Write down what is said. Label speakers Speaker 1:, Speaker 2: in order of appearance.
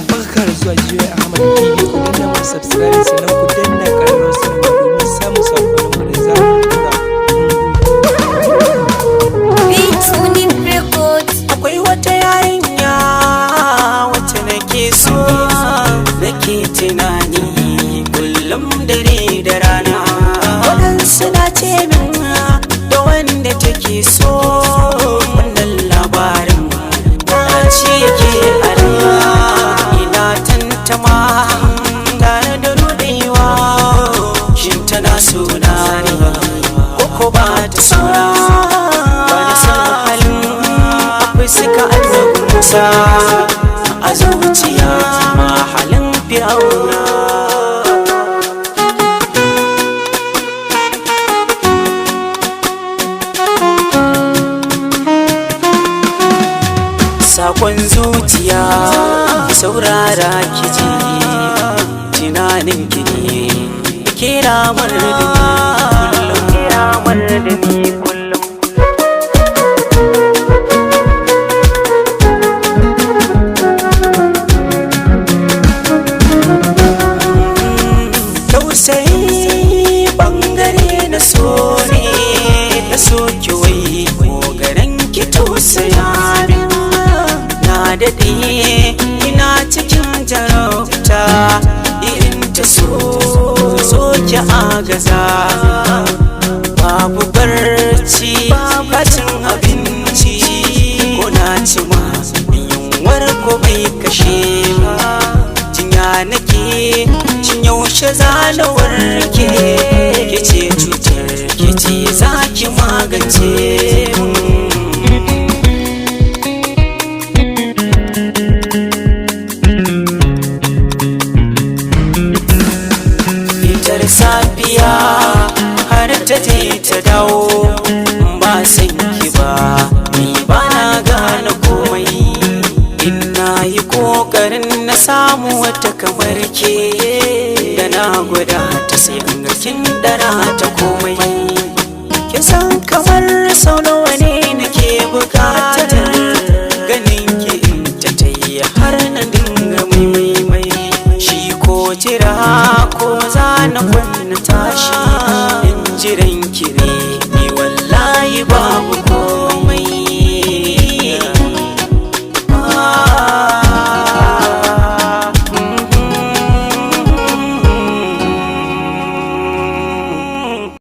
Speaker 1: Barkar zuwa Jiyo Ahmad TV, ku danna mana subscribe sannan ku danna ƙararrawar sanarwa domin samun saƙonin mu da zarar mun ɗora. Akwai wata yarinya wacce nake so, nake tunani kullum dare da rana. Waɗansu na ce min da wanda take so, wannan labarin ta ce yake a raina. Ina tantama tare da ruɗewa, shin tana suna ne ko ba ta suna? Ba na san halin akwai suka annabi Musa a zuciya ma halin Fir'auna. Sakon zuciya ki saurara ki ji, tunanin ki ne kira mar da ni kullum. Tausayi bangare na so ne, na so ki wai ko garan ki tausaya min. Na daɗe ina cikin jarabta irin ta so ki agaza. Babu barci ba cin abinci, ko na ci ma yunwar ko bai kashe ba. Jinya nake cin yaushe za na warke, ke ce cutar ke ce za ki magance mun. Safiya har ta je ta dawo, ba san ki ba ni ba na gane komai. Ina yi kokarin na samu wata kamar ke, da na gwada ta sai an ga kin dara ta ko